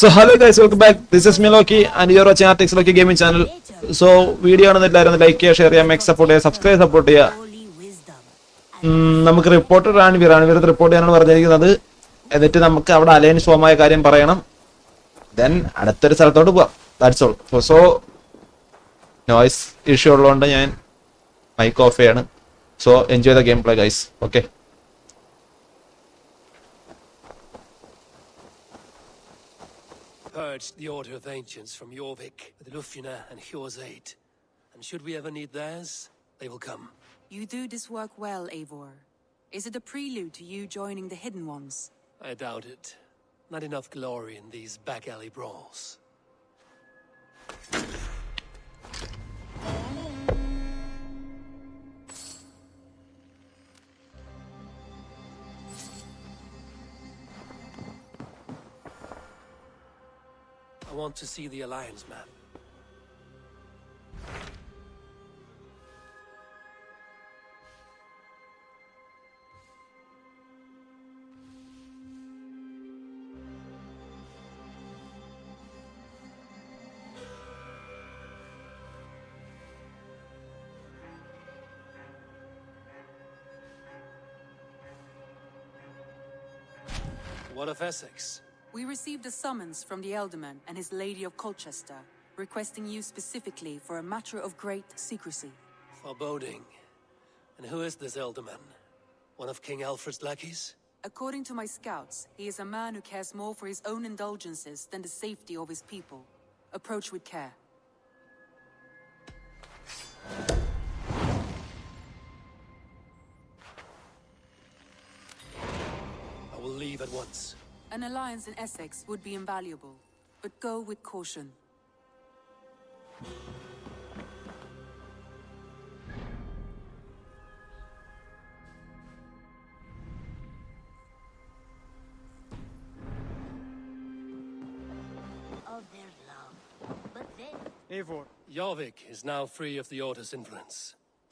So hello guys, welcome back. This is Mythology and you're watching RTXLOKI gaming channel. So video ആണെന്നില്ലായിരുന്നു like ചെയ്യുക, share ചെയ്യുക, make support ചെയ്യുക, subscribe support ചെയ്യുക. നമുക്ക് reporter റാൺവീർ report ചെയ്യാനാണ് പറഞ്ഞിരിക്കുന്നത്. എന്നിട്ട് നമുക്ക് അവിടെ അലയൻസ് ഫോമായ കാര്യം പറയണം. ദെൻ അടുത്തൊരു സ്ഥലത്തോട്ട് പോവാം. That's all. So noise issue ഉള്ളതുകൊണ്ട് ഞാൻ മൈക്ക് ഓഫ് ചെയ്യാണ്. So enjoy the game play guys. Okay. Purged the order of ancients from Jorvik with Lufjuna and Hjor's aid. And should we ever need theirs, they will come. You do this work well, Eivor. Is it a prelude to you joining the Hidden Ones? I doubt it. Not enough glory in these back-alley brawls. I want to see the Alliance map. What of Essex? We received a summons from the Elderman and his Lady of Colchester, requesting you specifically for a matter of great secrecy. Foreboding. And who is this Elderman? One of King Alfred's lackeys? According to my scouts, he is a man who cares more for his own indulgences than the safety of his people. Approach with care. I will leave at once. An alliance in Essex would be invaluable, but go with caution. Of their love, but then Eivor, Jorvik is now free of the Order's influence.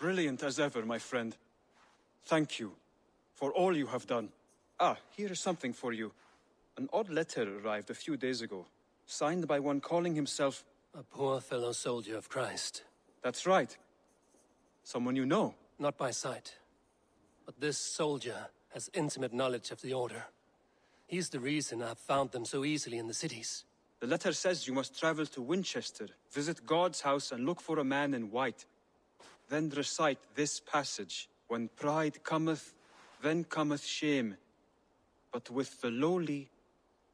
brilliant as ever, my friend. Thank you for all you have done. Here is something for you. An odd letter arrived a few days ago, signed by one calling himself... A poor fellow soldier of Christ. That's right. Someone you know. Not by sight. But this soldier has intimate knowledge of the Order. He's the reason I've found them so easily in the cities. The letter says you must travel to Winchester, visit God's house and look for a man in white. Then recite this passage. When pride cometh, then cometh shame. But with the lowly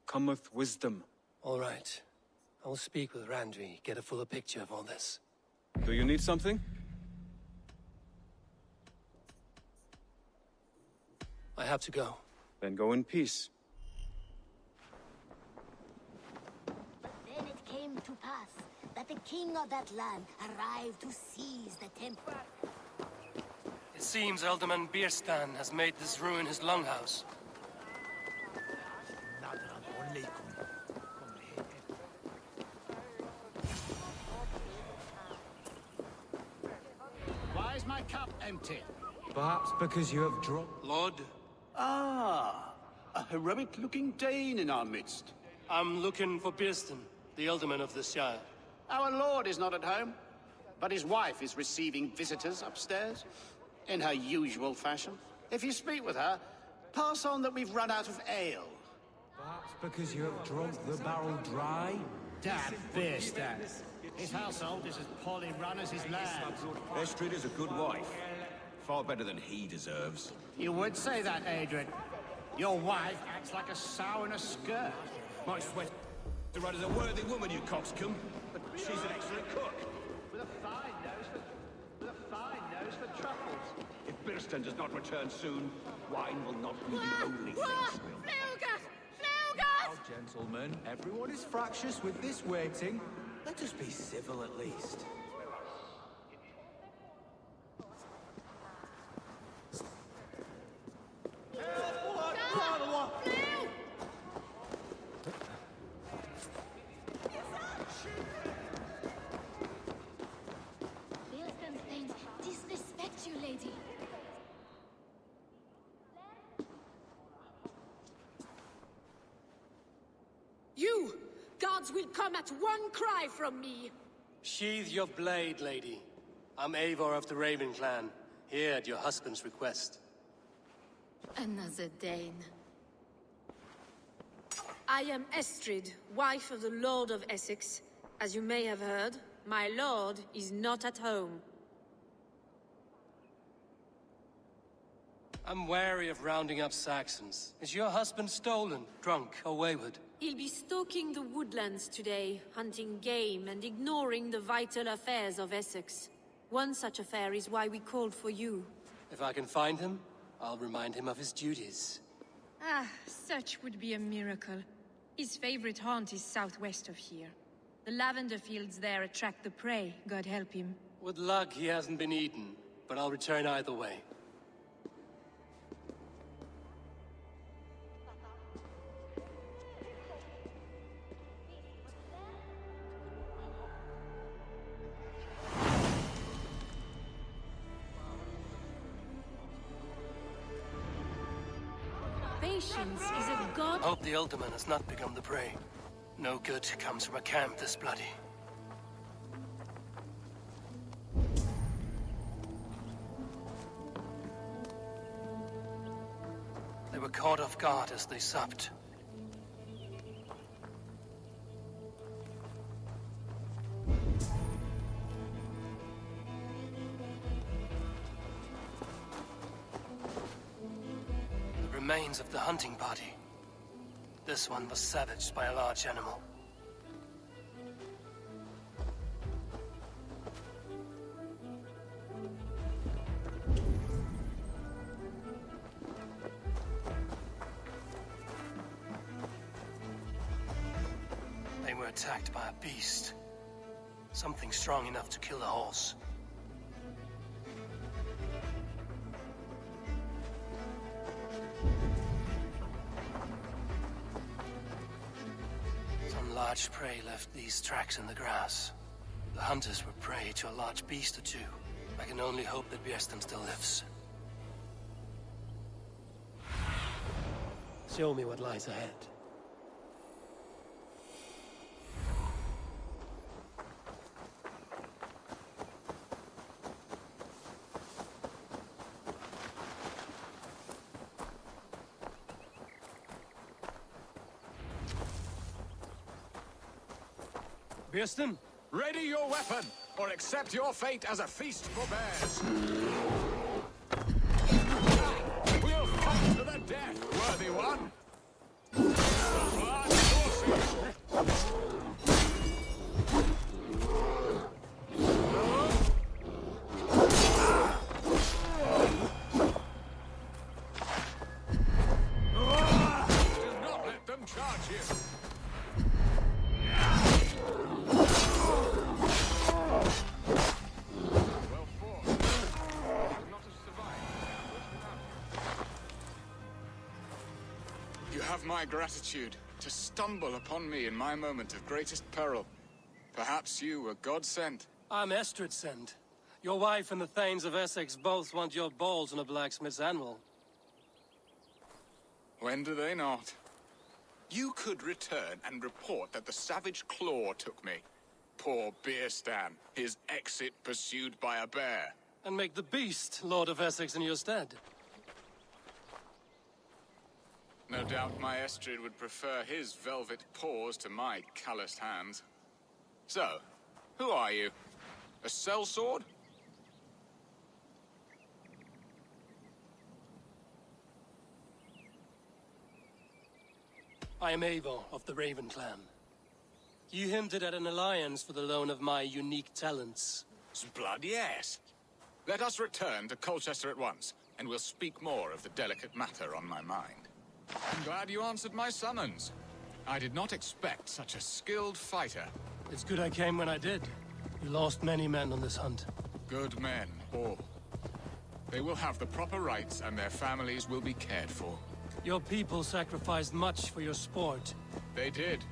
cometh wisdom. All right. I will speak with Randri, get a fuller picture of all this. Do you need something? I have to go. Then go in peace. But then it came to pass that the king of that land arrived to seize the temple. It seems Elderman Bierstan has made this ruin his longhouse. Why is my cup empty? Perhaps because you have dropped... Lord, A heroic-looking Dane in our midst. I'm looking for Bierstan, the Elderman of the Shire. Our lord is not at home, but his wife is receiving visitors upstairs, in her usual fashion. If you speak with her, pass on that we've run out of ale. Perhaps because you have drunk the barrel dry? Damn Bierstan. His household is as poorly run as his land. Estrid is a good wife. Far better than he deserves. You would say that, Adrian. Your wife acts like a sow in a skirt. My sweat to run as a worthy woman, you coxcomb. But she's an excellent cook. With a fine nose for truffles. If Birston does not return soon, wine will not be the only thing spilled. Now, gentlemen, everyone is fractious with this waiting. Let us be civil at least. Bierston's things disrespect you, lady. You! gods will come at one cry from me. Sheathe your blade, lady. I'm Eivor of the Raven clan, here at your husband's request. Another Dane. I am Estrid, wife of the Lord of Essex. As you may have heard, my lord is not at home. I'm wary of rounding up Saxons. Is your husband stolen, drunk, or wayward? He'll be stalking the woodlands today, hunting game and ignoring the vital affairs of Essex. One such affair is why we called for you. If I can find him, I'll remind him of his duties. Ah, such would be a miracle. His favorite haunt is southwest of here. The lavender fields there attract the prey, God help him. With luck, he hasn't been eaten, but I'll return either way. Patience is a god. Hope the Alderman has not become the prey. No good comes from a camp this bloody. They were caught off guard as they supped. Remains of the hunting party. This one was savaged by a large animal. They were attacked by a beast. Something strong enough to kill a horse. Large prey left these tracks in the grass. The hunters were prey to a large beast or two. I can only hope that Bjersten still lives. Show me what lies ahead. Bjersten? Ready your weapon, or accept your fate as a feast for bears. We'll fight to the death, worthy one. Blood horses. Do not let them charge you. My gratitude to stumble upon me in my moment of greatest peril. Perhaps you were God-sent. I'm Estrid sent. Your wife and the Thanes of Essex both want your balls on a blacksmith's anvil. When do they not? You could return and report that the savage claw took me. Poor Bjersten, his exit pursued by a bear. And make the beast Lord of Essex in your stead. No doubt my Estrid would prefer his velvet paws to my calloused hands. So, who are you? A sellsword? I am Eivor of the Raven clan. You hinted at an alliance for the loan of my unique talents. Blood, yes. Let us return to Colchester at once, and we'll speak more of the delicate matter on my mind. I'm glad you answered my summons. I did not expect such a skilled fighter. It's good I came when I did. You lost many men on this hunt. Good men, all. They will have the proper rights, and their families will be cared for. Your people sacrificed much for your sport. They did.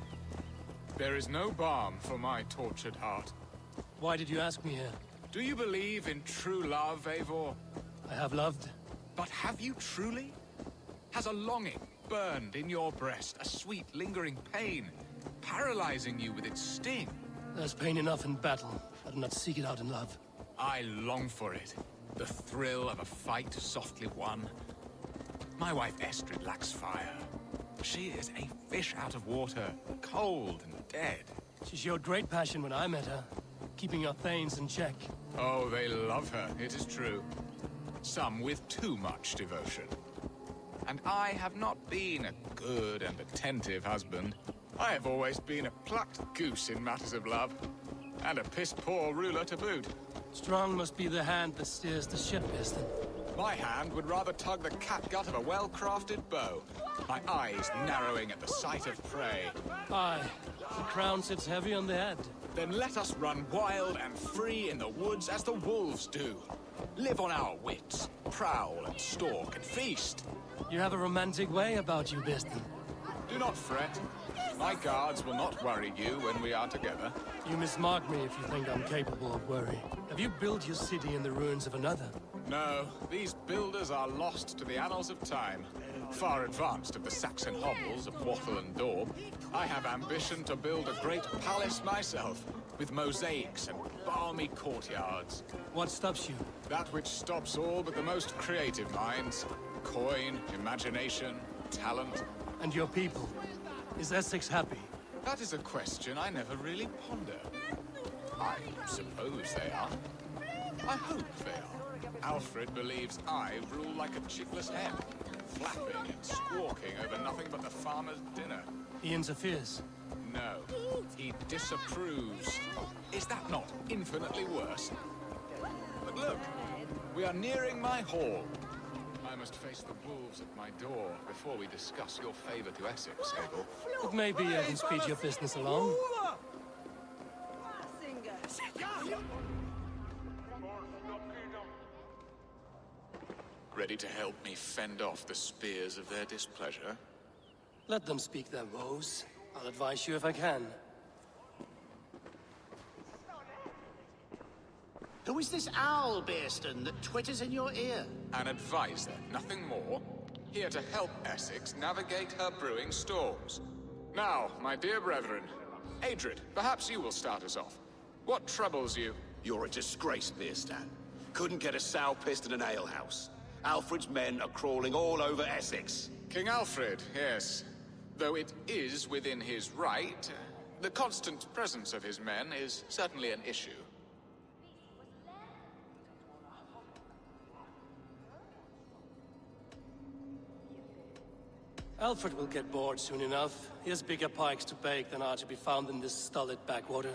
There is no balm for my tortured heart. Why did you ask me here? Do you believe in true love, Eivor? I have loved. But have you truly? Has a longing burned in your breast, a sweet, lingering pain? paralyzing you with its sting. There's pain enough in battle. I do not seek it out in love. I long for it. The thrill of a fight softly won. My wife Estrid lacks fire. She is a fish out of water, cold and dead. She showed great passion when I met her, keeping your thanes in check. Oh, they love her, it is true. Some with too much devotion. And I have not been a good and attentive husband. I have always been a plucked goose in matters of love. And a piss-poor ruler to boot. Strong must be the hand that steers the ship, Piston. My hand would rather tug the catgut of a well-crafted bow. My eyes narrowing at the sight of prey. Aye, the crown sits heavy on the head. Then let us run wild and free in the woods as the wolves do. Live on our wits, prowl and stalk and feast. You have a romantic way about you, Piston. Do not fret. My guards will not worry you when we are together. You mismark me if you think I'm capable of worry. Have you built your city in the ruins of another? No, these builders are lost to the annals of time. Far advanced of the Saxon hovels of Wattle and Daub, I have ambition to build a great palace myself, with mosaics and balmy courtyards. What stops you? That which stops all but the most creative minds. Coin, imagination, talent. And your people? Is Essex happy? That is a question I never really ponder. I suppose they are. I hope they are. Alfred believes I rule like a chickless hen, flapping and squawking over nothing but the farmer's dinner. He interferes? No, he disapproves. Is that not infinitely worse? But look, we are nearing my hall. I must face the wolves at my door before we discuss your favor to Essex, Eivor. But maybe I can speed your business along. Ready to help me fend off the spears of their displeasure? Let them speak their woes. I'll advise you if I can. Who is this owl, Bearston, that twitters in your ear? An advisor, nothing more. Here to help Essex navigate her brewing storms. Now, my dear brethren, Adrid, perhaps you will start us off. What troubles you? You're a disgrace, Bearstan. Couldn't get a sow pissed in an alehouse. Alfred's men are crawling all over Essex. King Alfred, yes. Though it is within his right, the constant presence of his men is certainly an issue. Alfred will get bored soon enough. He has bigger pikes to bake than are to be found in this stolid backwater.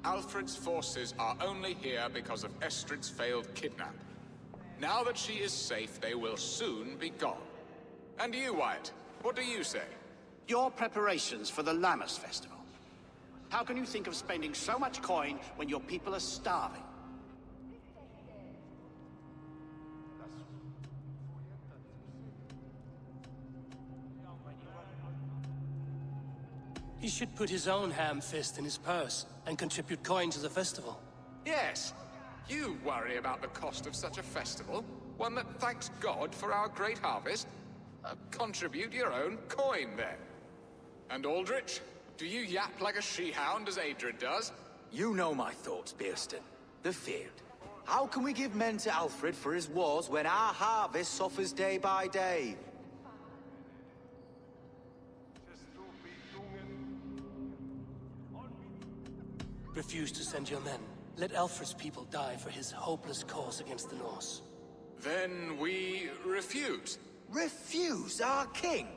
Alfred's forces are only here because of Estrid's failed kidnap. Now that she is safe, they will soon be gone. And you, Wyatt, what do you say? Your preparations for the Lammas festival. How can you think of spending so much coin when your people are starving? He should put his own ham fist in his purse and contribute coin to the festival. Yes. You worry about the cost of such a festival? One that thanks God for our great harvest? Contribute your own coin, then. And Aldrich, do you yap like a she-hound as Adrid does? You know my thoughts, Bearston. The field. How can we give men to Alfred for his wars when our harvest suffers day by day? Refuse to send your men. Let Alfred's people die for his hopeless cause against the Norse. Then we refuse. Refuse our king?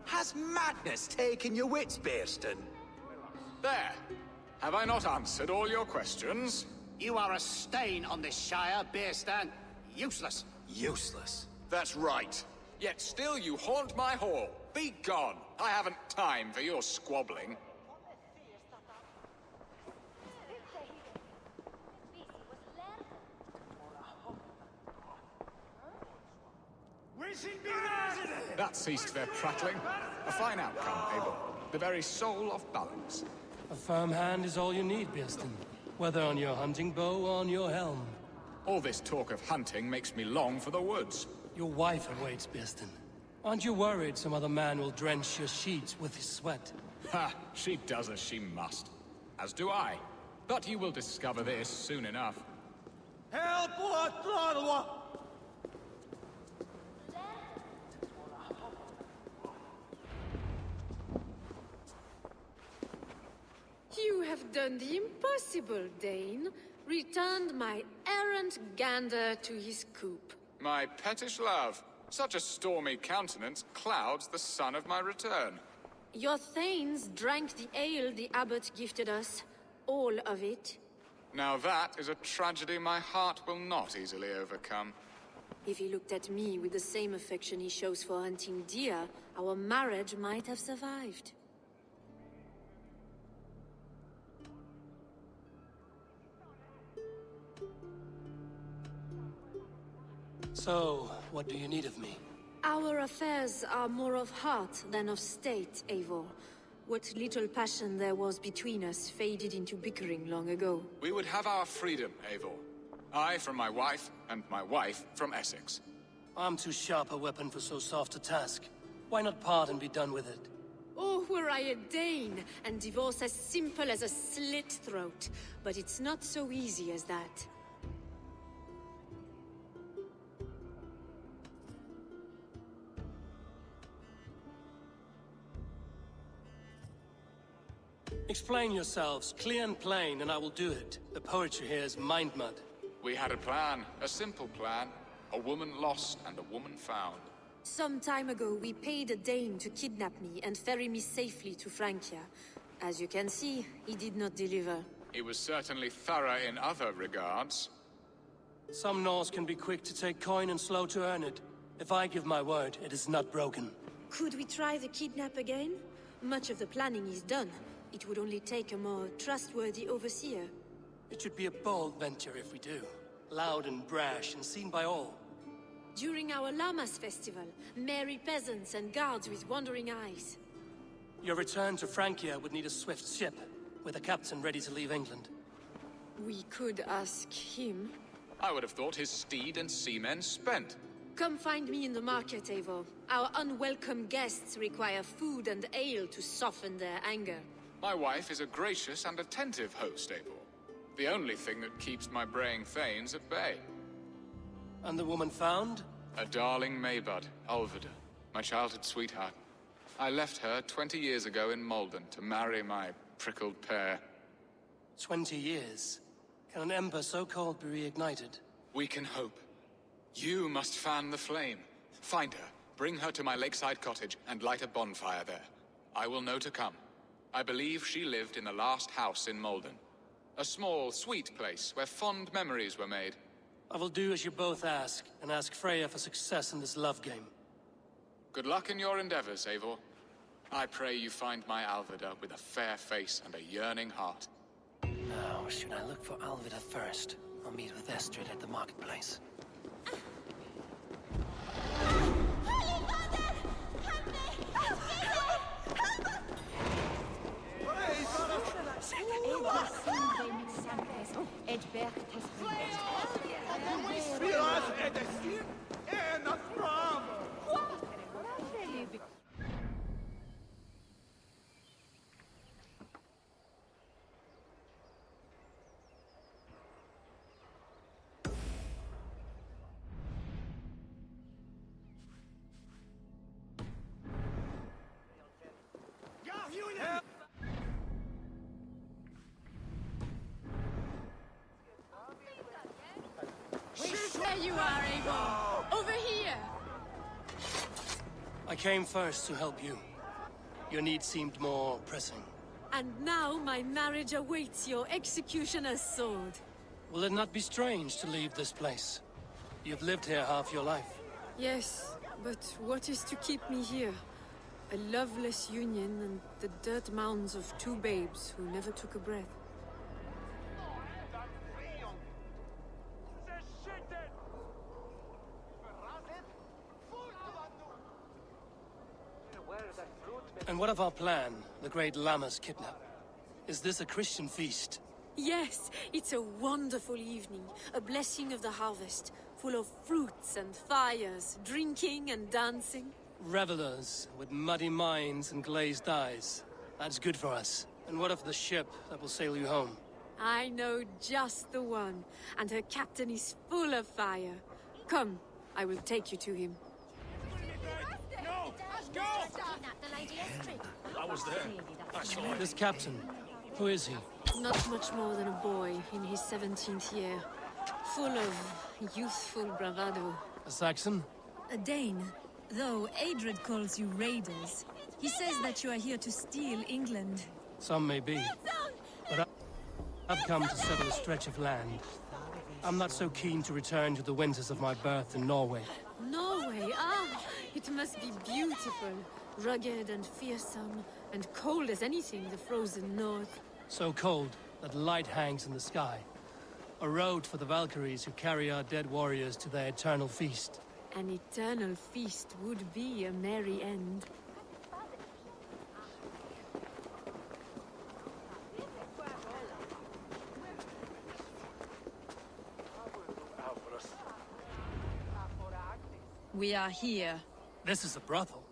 Has madness taken your wits, Bearston? There. Have I not answered all your questions? You are a stain on this shire, Bearstan. Useless. Useless. That's right. Yet still you haunt my hall. Be gone. I haven't time for your squabbling. That ceased their prattling. A fine outcome, Eivor. The very soul of balance. A firm hand is all you need, Bearston. Whether on your hunting bow or on your helm. All this talk of hunting makes me long for the woods. Your wife awaits, Bearston. Aren't you worried some other man will drench your sheets with his sweat? Ha! She does as she must. As do I. But you will discover this soon enough. Help! You have done the impossible, Dane. Returned my errant gander to his coop. My pettish love. Such a stormy countenance clouds the sun of my return. Your thanes drank the ale the abbot gifted us. All of it. Now that is a tragedy my heart will not easily overcome. If he looked at me with the same affection he shows for hunting deer, our marriage might have survived. So, what do you need of me? Our affairs are more of heart than of state, Eivor. What little passion there was between us faded into bickering long ago. We would have our freedom, Eivor. I from my wife, and my wife from Essex. I'm too sharp a weapon for so soft a task. Why not part and be done with it? Oh, were I a Dane, and divorce as simple as a slit throat. But it's not so easy as that. Explain yourselves, clear and plain, and I will do it. The poetry here is mind mud. We had a plan, a simple plan. A woman lost and a woman found. Some time ago, we paid a Dane to kidnap me and ferry me safely to Francia. As you can see, he did not deliver. He was certainly thorough in other regards. Some Norse can be quick to take coin and slow to earn it. If I give my word, it is not broken. Could we try the kidnap again? Much of the planning is done. It would only take a more trustworthy overseer. It should be a bold venture if we do. Loud and brash and seen by all. During our Llamas festival, merry peasants and guards with wandering eyes. Your return to Francia would need a swift ship, with a captain ready to leave England. We could ask him. I would have thought his steed and seamen spent. Come find me in the market, Eivor. Our unwelcome guests require food and ale to soften their anger. My wife is a gracious and attentive host, Eivor. The only thing that keeps my braying thanes at bay. And the woman found? A darling Maybud, Ulvida, my childhood sweetheart. I left her 20 years ago in Malden to marry my prickled pair. 20 years? Can an ember so cold be reignited? We can hope. You must fan the flame. Find her, bring her to my lakeside cottage, and light a bonfire there. I will know to come. I believe she lived in the last house in Malden. A small, sweet place where fond memories were made. I will do as you both ask, and ask Freya for success in this love game. Good luck in your endeavors, Eivor. I pray you find my Alvida with a fair face and a yearning heart. Now, should I look for Alvida first, or meet with Estrid at the marketplace? Holy Father! Help me! Help There you are, Eivor! Over here! I came first to help you. Your need seemed more pressing. And now my marriage awaits your executioner's sword. Will it not be strange to leave this place? You've lived here half your life. Yes, but what is to keep me here? A loveless union and the dirt mounds of two babes who never took a breath. And what of our plan, the great Llamas kidnap? Is this a Christian feast? Yes, it's a wonderful evening, a blessing of the harvest, full of fruits and fires, drinking and dancing. Revelers with muddy minds and glazed eyes. That's good for us. And what of the ship that will sail you home? I know just the one, and her captain is full of fire. Come, I will take you to him. No! Let's go! I was there. I saw it. This captain, who is he? Not much more than a boy in his 17th year. Full of youthful bravado. A Saxon? A Dane, though Adred calls you raiders. He says that you are here to steal England. Some may be. But I've come to settle a stretch of land. I'm not so keen to return to the winters of my birth in Norway. Norway, it must be beautiful. Rugged and fearsome, and cold as anything the frozen north. So cold that light hangs in the sky. A road for the Valkyries who carry our dead warriors to their eternal feast. An eternal feast would be a merry end. We are here. This is a brothel.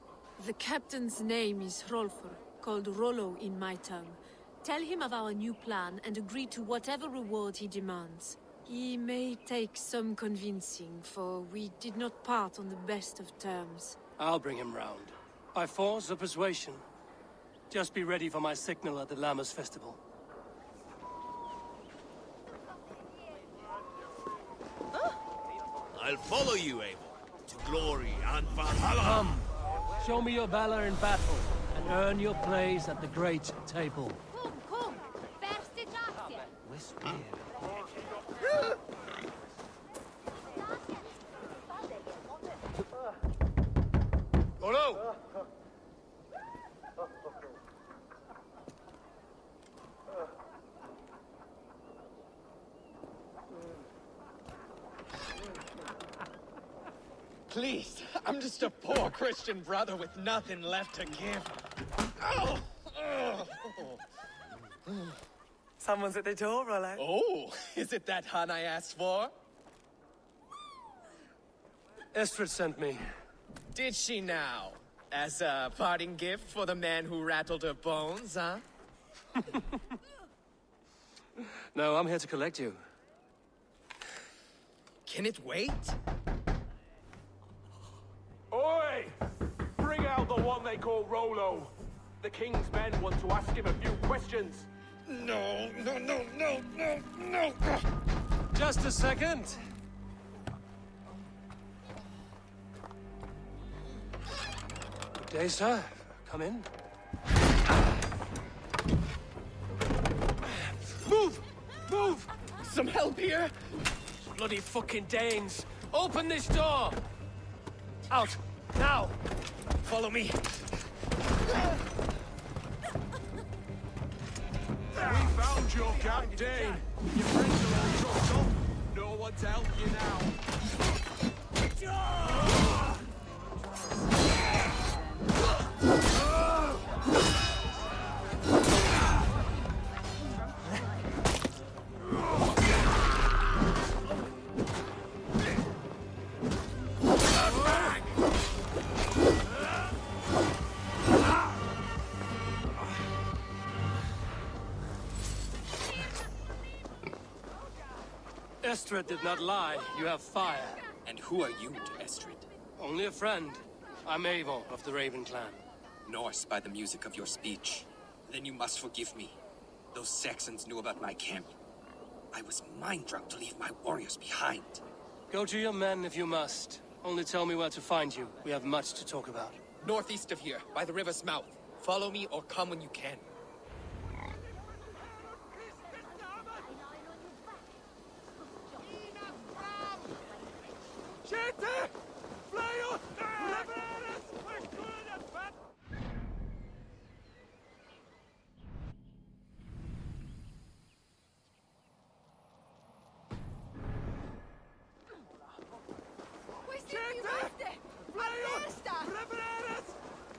The captain's name is Hrolfr, called Rollo in my tongue. Tell him of our new plan and agree to whatever reward he demands. He may take some convincing, for we did not part on the best of terms. I'll bring him round. By force or persuasion. Just be ready for my signal at the Lammas festival. I'll follow you, Eivor, to glory and Valhalla. Come, show me your valor in battle, and earn your place at the great table. Kom! Bäste grazie! Whisper. Rollo! Please, I'm just a poor Christian brother with nothing left to give. Oh! Someone's at the door, Rollo. Oh, is it that hun I asked for? Estrid sent me. Did she now? As a parting gift for the man who rattled her bones, huh? No, I'm here to collect you. Can it wait? Oi! Bring out the one they call Rollo. The king's men want to ask him a few questions. No. Just a second. Good day, sir. Come in. Move! Move! Some help here? Bloody fucking Danes! Open this door! Out! Now! Follow me. We found your captain. Your friends are all trucked up. No one to help you now. Estrid did not lie. You have fire. And who are you to Estrid? Only a friend. I'm Eivor of the Raven clan. Norse by the music of your speech. Then you must forgive me. Those Saxons knew about my camp. I was mind-drunk to leave my warriors behind. Go to your men if you must. Only tell me where to find you. We have much to talk about. Northeast of here, by the river's mouth. Follow me or come when you can.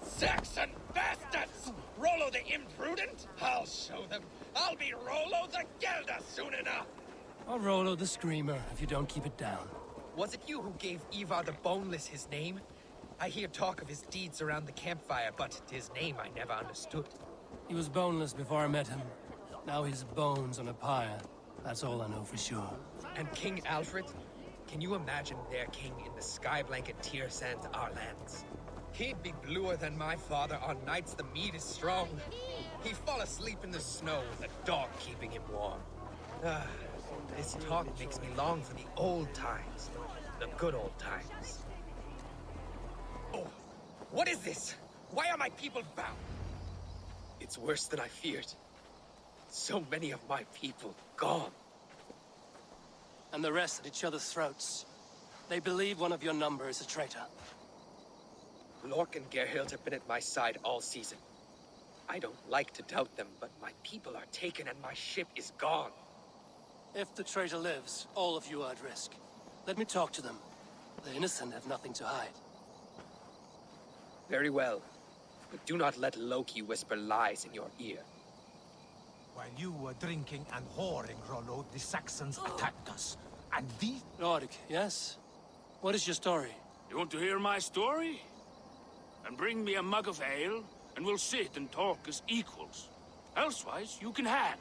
Saxon bastards! Rollo the imprudent? I'll show them. I'll be Rollo the Gelder soon enough. I'll Rollo the Screamer if you don't keep it down. Was it you who gave Eivor the Boneless his name? I hear talk of his deeds around the campfire, but his name I never understood. He was boneless before I met him. Now he's bones on a pyre. That's all I know for sure. And King Alfred? Can you imagine their king in the sky blanket tear sand our lands? He'd be bluer than my father on nights the mead is strong. He'd fall asleep in the snow with a dog keeping him warm. This talk makes me long for the old times. The good old times. Oh, what is this? Why are my people bound? It's worse than I feared. So many of my people gone. And the rest at each other's throats. They believe one of your number is a traitor. Lork and Gerhild have been at my side all season. I don't like to doubt them, but my people are taken and my ship is gone. If the traitor lives, all of you are at risk. Let me talk to them. The innocent have nothing to hide. Very well. But do not let Loki whisper lies in your ear. While you were drinking and whoring, Rollo, the Saxons attacked us. And these... Lord, yes? What is your story? You want to hear my story? And bring me a mug of ale, and we'll sit and talk as equals. Elsewise, you can hang.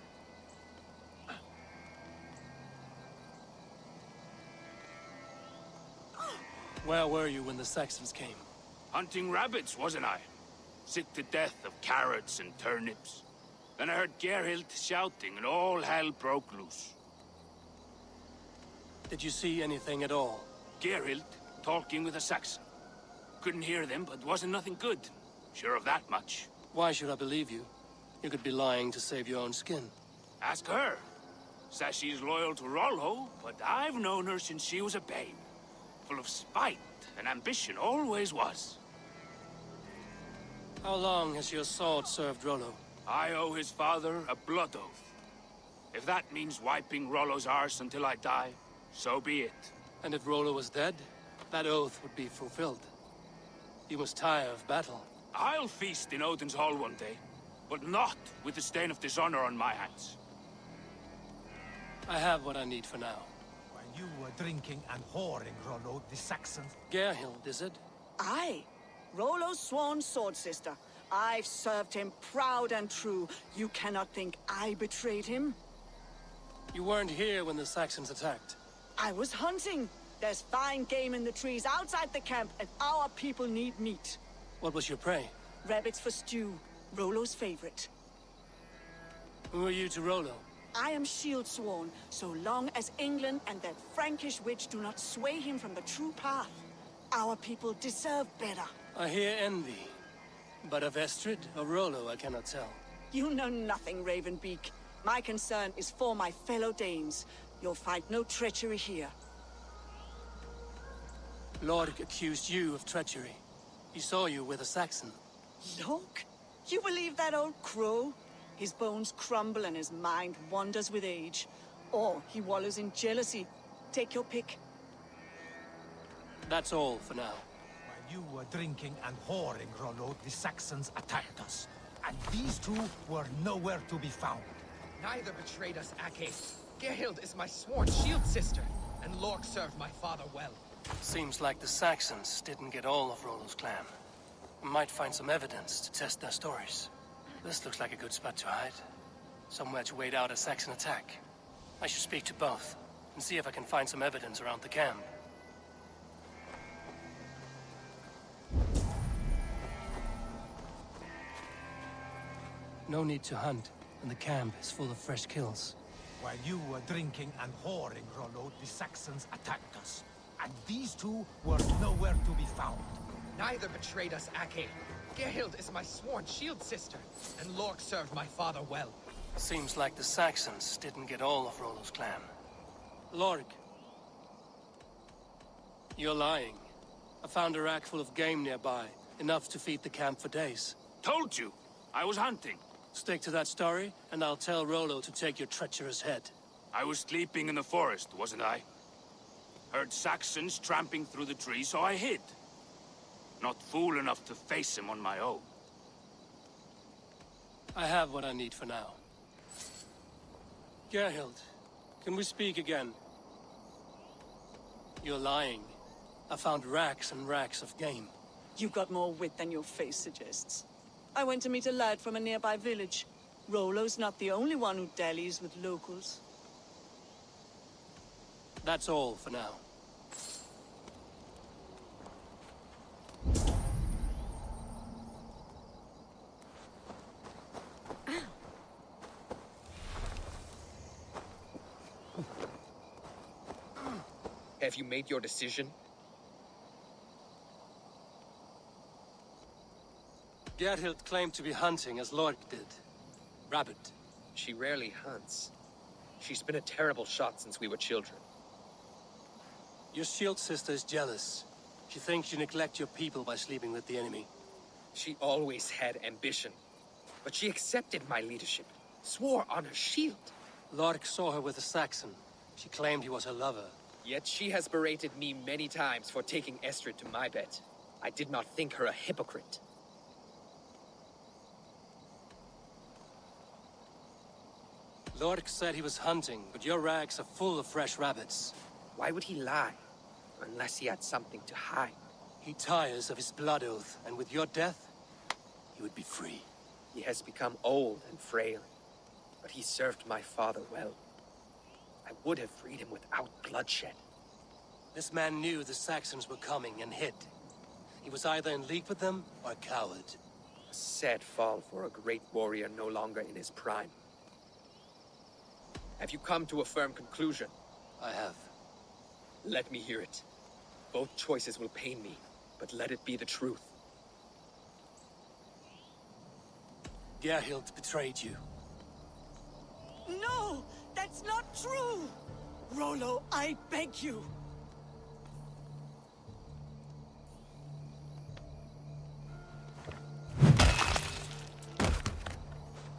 Where were you when the Saxons came? Hunting rabbits, wasn't I? Sick to death of carrots and turnips. Then I heard Gerhild shouting, and all hell broke loose. Did you see anything at all? Gerhild talking with a Saxon. Couldn't hear them, but wasn't nothing good. Sure of that much. Why should I believe you? You could be lying to save your own skin. Ask her. Says she's loyal to Rollo, but I've known her since she was a babe. Full of spite and ambition, always was. How long has your sword served Rollo? I owe his father a blood oath. If that means wiping Rollo's arse until I die, so be it. And if Rollo was dead, that oath would be fulfilled. You must tire of battle. I'll feast in Odin's hall one day, but not with the stain of dishonor on my hands. I have what I need for now. While you were drinking and whoring, Rollo, the Saxons... Gerhild, is it? Aye. Rollo's sworn sword sister. I've served him proud and true. You cannot think I betrayed him? You weren't here when the Saxons attacked. I was hunting. There's fine game in the trees outside the camp, and our people need meat. What was your prey? Rabbits for stew. Rollo's favorite. Who are you to Rollo? I am shield sworn, so long as England and that Frankish witch do not sway him from the true path. Our people deserve better. I hear envy. But of Estrid or Rollo, I cannot tell. You know nothing, Ravenbeak. My concern is for my fellow Danes. You'll find no treachery here. Lord accused you of treachery. He saw you with a Saxon. Look, you believe that old crow? His bones crumble and his mind wanders with age. Or he wallows in jealousy. Take your pick. That's all for now. While you were drinking and whoring, Rollo, the Saxons attacked us. And these two were nowhere to be found. Neither betrayed us, Ake. Gerhild is my sworn shield sister, and Lork served my father well. Seems like the Saxons didn't get all of Rollo's clan. Might find some evidence to test their stories. This looks like a good spot to hide. Somewhere to wait out a Saxon attack. I should speak to both, and see if I can find some evidence around the camp. No need to hunt, and the camp is full of fresh kills. While you were drinking and whoring, Rollo, the Saxons attacked us. And these two were nowhere to be found. Neither betrayed us, Ake. Gerhild is my sworn shield sister, and Lork served my father well. Seems like the Saxons didn't get all of Rollo's clan. Lork. You're lying. I found a rack full of game nearby, enough to feed the camp for days. Told you! I was hunting. Stick to that story, and I'll tell Rollo to take your treacherous head. I was sleeping in the forest, wasn't I? Heard Saxons tramping through the trees, so I hid. Not fool enough to face him on my own. I have what I need for now. Gerhild, can we speak again? You're lying. I found racks and racks of game. You've got more wit than your face suggests. I went to meet a lad from a nearby village. Rollo's not the only one who dallies with locals. That's all for now. Have you made your decision? Gerhild claimed to be hunting as Lork did. Rabbit. She rarely hunts. She's been a terrible shot since we were children. Your shield sister is jealous. She thinks you neglect your people by sleeping with the enemy. She always had ambition. But she accepted my leadership. Swore on her shield. Lork saw her with a Saxon. She claimed he was her lover. Yet she has berated me many times for taking Estrid to my bed. I did not think her a hypocrite. Lork said he was hunting, but your rags are full of fresh rabbits. Why would he lie? Unless he had something to hide. He tires of his blood oath, and with your death, he would be free. He has become old and frail, but he served my father well. I would have freed him without bloodshed. This man knew the Saxons were coming and hid. He was either in league with them or a coward. A sad fall for a great warrior no longer in his prime. Have you come to a firm conclusion? I have. Let me hear it. Both choices will pain me, but let it be the truth. Gerhild betrayed you. No! That's not true! Rollo, I beg you!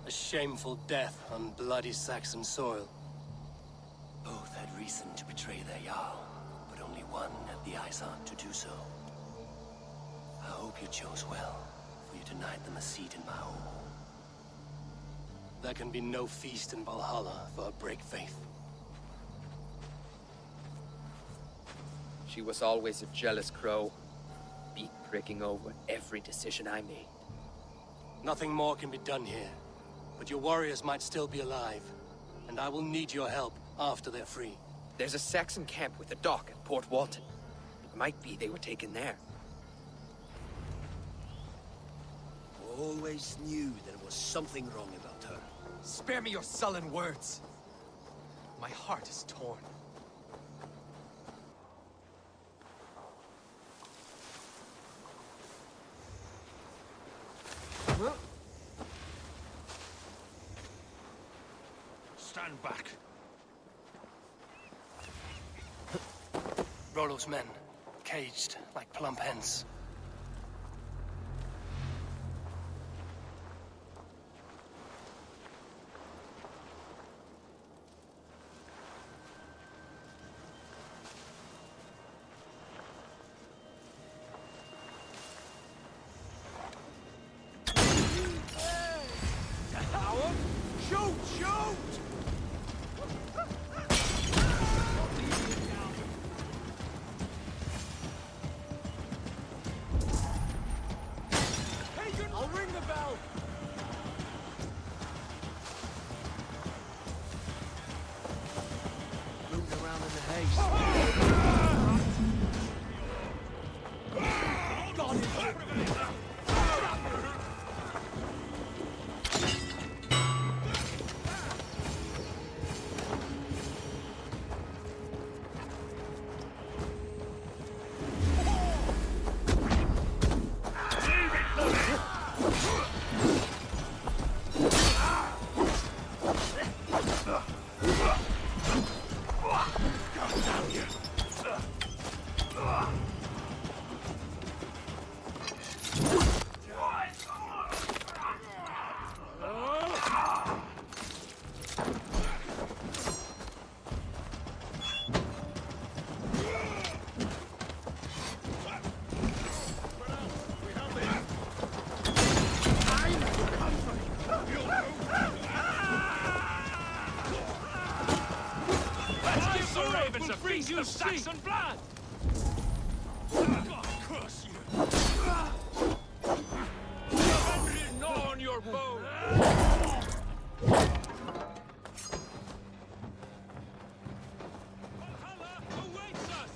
A shameful death on bloody Saxon soil. Both had reason to betray their Jarl, but only one had the eyes on to do so. I hope you chose well, for you denied them a seat in my home. There can be no feast in Valhalla for a break faith. She was always a jealous crow, beak pricking over every decision I made. Nothing more can be done here, but your warriors might still be alive, and I will need your help after they're free. There's a Saxon camp with a dock at Port Walton. It might be they were taken there. Always knew there was something wrong about her. Spare me your sullen words. My heart is torn. Stand back. Rollo's men, caged like plump hens. You Saxon blood! God curse you! your bow! Valhalla awaits us!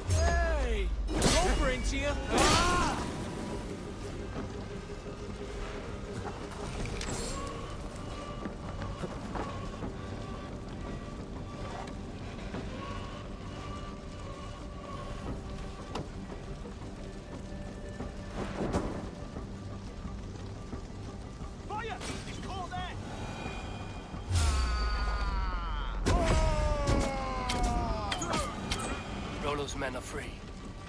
Hey! Over into you! Fire! It's caught there! Rollo's men are free.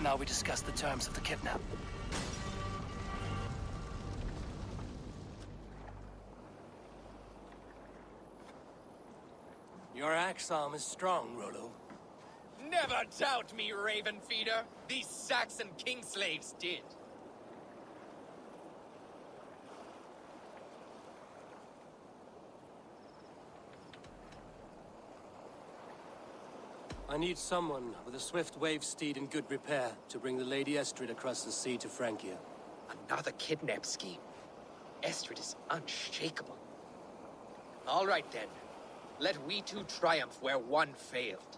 Now we discuss the terms of the kidnap. Your axe arm is strong, Rollo. Never doubt me, Raven Feeder. These Saxon king slaves did. I need someone with a swift wave steed in good repair to bring the Lady Estrid across the sea to Francia. Another kidnap scheme. Estrid is unshakable. All right then. Let we two triumph where one failed.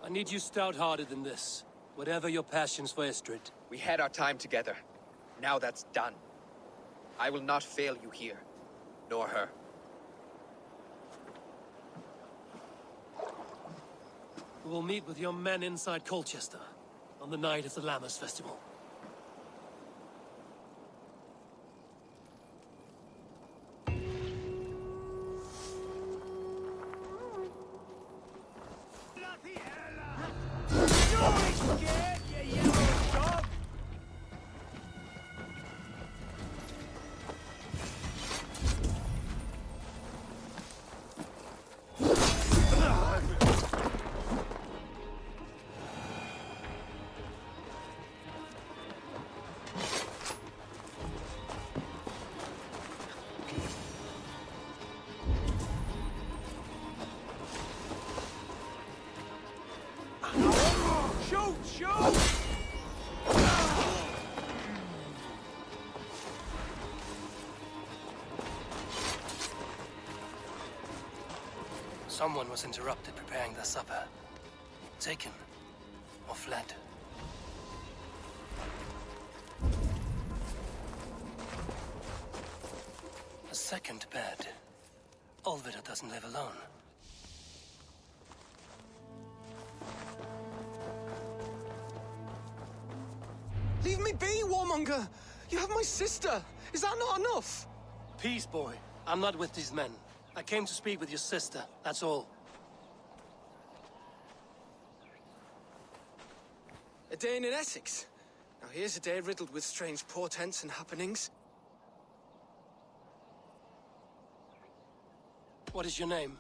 I need you stout-hearted in this, whatever your passions for Estrid. We had our time together. Now that's done. I will not fail you here, nor her. We will meet with your men inside Colchester on the night of the Lammas Festival. Someone was interrupted preparing their supper. Taken or fled. A second bed. Olvida doesn't live alone. Leave me be, warmonger! You have my sister! Is that not enough? Peace, boy. I'm not with these men. I came to speak with your sister, that's all. A day in Essex. Now here's a day riddled with strange portents and happenings. What is your name?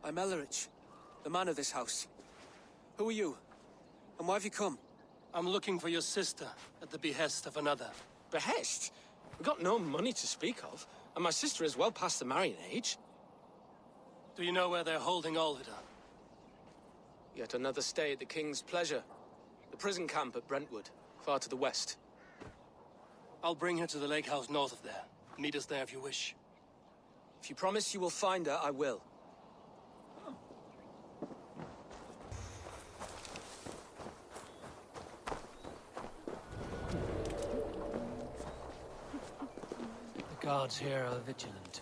I'm Ellerich, the man of this house. Who are you? And why have you come? I'm looking for your sister at the behest of another. Behest? We've got no money to speak of, and my sister is well past the marrying age. Do you know where they're holding Olvida? Yet another stay at the King's pleasure. The prison camp at Brentwood, far to the west. I'll bring her to the lake house north of there. Meet us there if you wish. If you promise you will find her, I will. guards here are vigilant.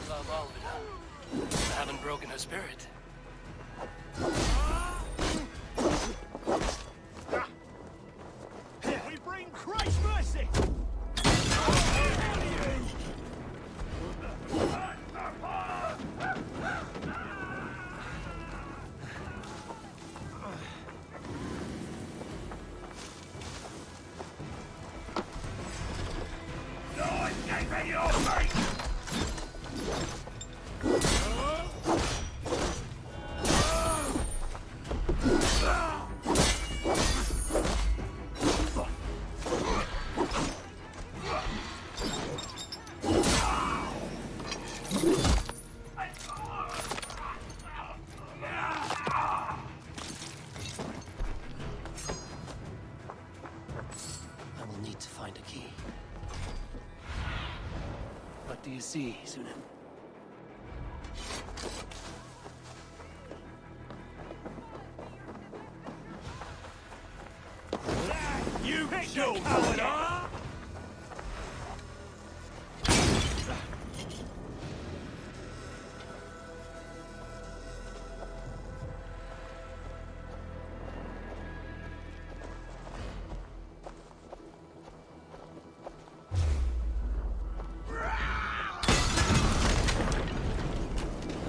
Love Alvida. I haven't broken her spirit. We bring Christ's mercy! No escaping your fate! do you see, Sunan? You killed her!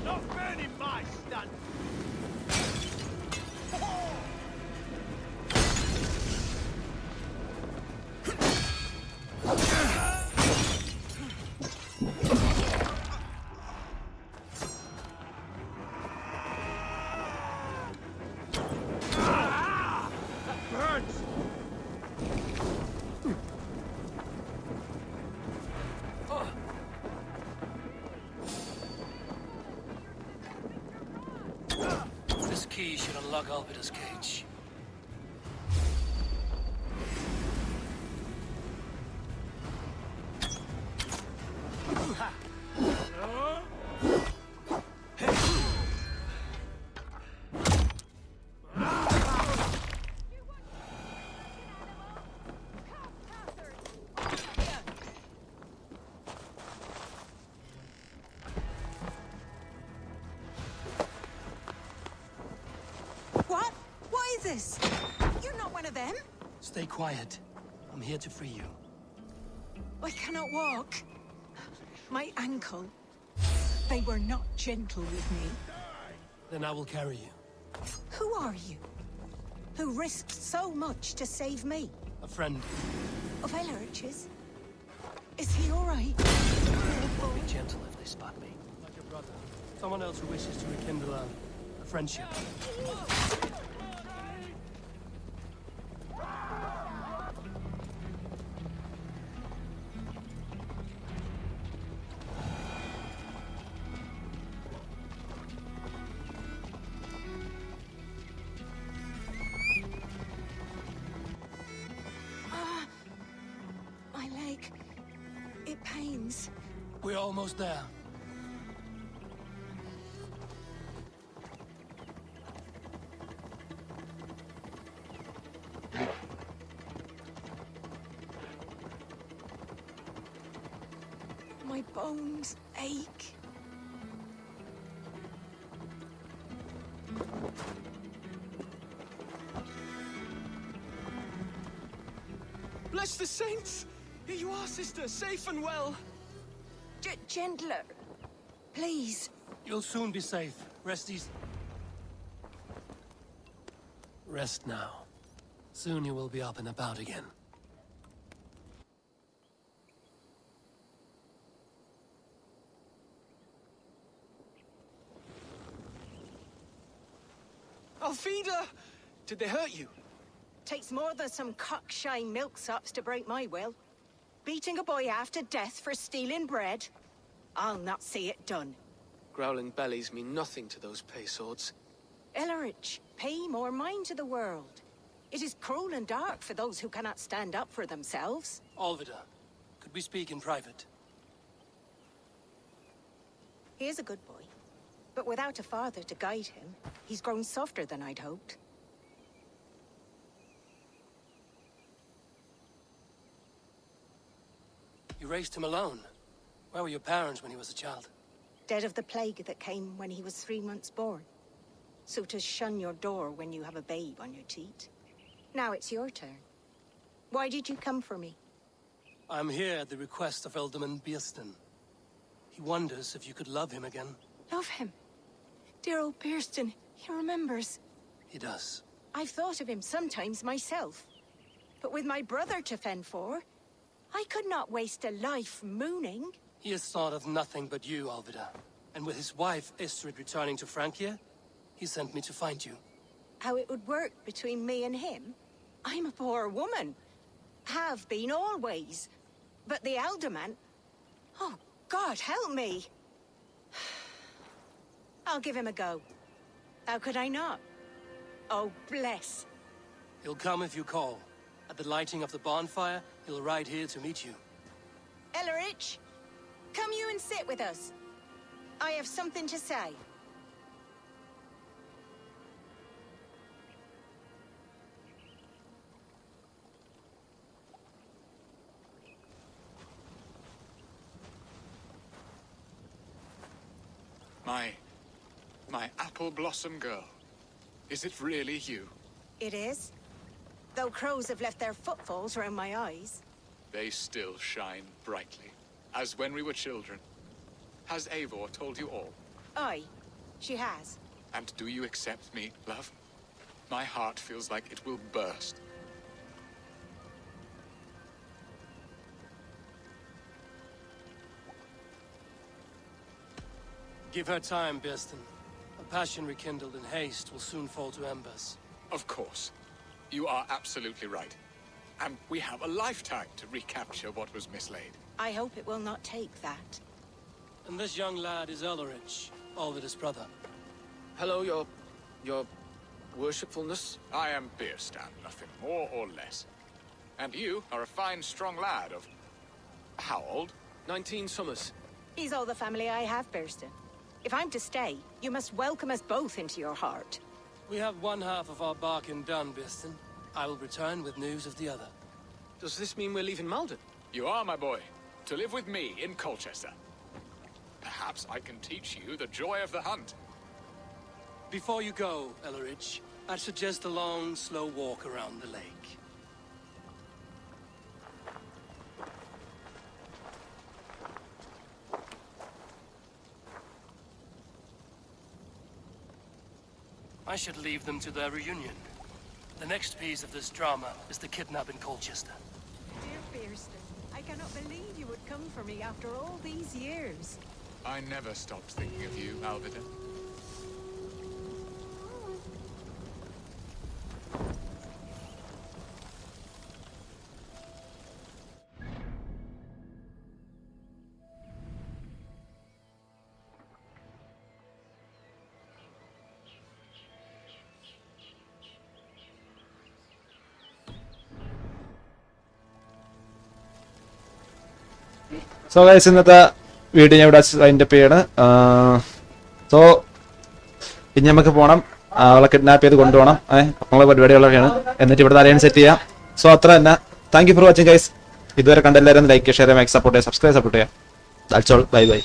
Not burning my stand! This key should unlock Alvida's cage. What? What is this? You're not one of them? Stay quiet. I'm here to free you. I cannot walk. My ankle. They were not gentle with me. Then I will carry you. Who are you? Who risked so much to save me? A friend. Of Elrich's? Is he all right? Be gentle if they spot me. Like a brother. Someone else who wishes to rekindle a friendship. My leg. It pains. We're almost there. My bones ache. Bless the saints! Here you are, sister, safe and well. Gentler. Please. You'll soon be safe. Rest easy. Rest now. Soon you will be up and about again. Alfida! Did they hurt you? Takes more than some cockshy milksops to break my will. Beating a boy half to death for stealing bread? I'll not see it done. Growling bellies mean nothing to those pay swords. Ellerich, pay more mind to the world. It is cruel and dark for those who cannot stand up for themselves. Alvida, could we speak in private? He is a good boy. But without a father to guide him, he's grown softer than I'd hoped. You raised him alone. Where were your parents when he was a child? Dead of the plague that came when he was 3 months born. So to shun your door when you have a babe on your teat. Now it's your turn. Why did you come for me? I'm here at the request of Alderman Bierston. He wonders if you could love him again. Love him? Dear old Bierston, he remembers. He does. I've thought of him sometimes myself. But with my brother to fend for, I could not waste a life mooning. He has thought of nothing but you, Alvida. And with his wife, Estrid, returning to Francia, he sent me to find you. How it would work between me and him? I'm a poor woman. Have been always. But the alderman... Oh, God, help me! I'll give him a go. How could I not? Oh, bless. He'll come if you call. At the lighting of the bonfire, he'll ride here to meet you. Ellerich, Come you and sit with us. I have something to say. My apple blossom girl. Is it really you? It is. Though crows have left their footfalls around my eyes. They still shine brightly, as when we were children. Has Eivor told you all? Aye, she has. And do you accept me, love? My heart feels like it will burst. Give her time, Birston. A passion rekindled in haste will soon fall to embers. Of course. You are absolutely right. And we have a lifetime to recapture what was mislaid. I hope it will not take that. And this young lad is Elrich, Alvid's brother. Hello, your worshipfulness. I am Birstan, nothing more or less. And you are a fine, strong lad of... how old? 19 summers. He's all the family I have, Birston. If I'm to stay, you must welcome us both into your heart. We have one half of our bargain done, Birston. I will return with news of the other. Does this mean we're leaving Malden? You are, my boy, to live with me in Colchester. Perhaps I can teach you the joy of the hunt. Before you go, Elrich, I'd suggest a long, slow walk around the lake. I should leave them to their reunion. The next piece of this drama is the kidnap in Colchester. Dear Birston, I cannot believe you would come for me after all these years. I never stopped thinking of you, Alvida. So guys, ഇന്നത്തെ video ഞാൻ ഇവിടെ അതിൻ്റെ പേയാണ്. So ഇനി നമുക്ക് പോകണം, അവളെ kidnap ചെയ്ത് കൊണ്ടുപോകണം. നമ്മളെ പരിപാടികളൊക്കെയാണ്. എന്നിട്ട് ഇവിടെ തലയാണ് സെറ്റ് ചെയ്യാം. സോ അത്ര തന്നെ. Thank you for watching guys. ഇതുവരെ കണ്ടെല്ലാവരും ലൈക്ക്, ഷെയർ, സപ്പോർട്ട് ചെയ്യുക, സബ്സ്ക്രൈബ് ചെയ്യാം. That's all. Bye bye.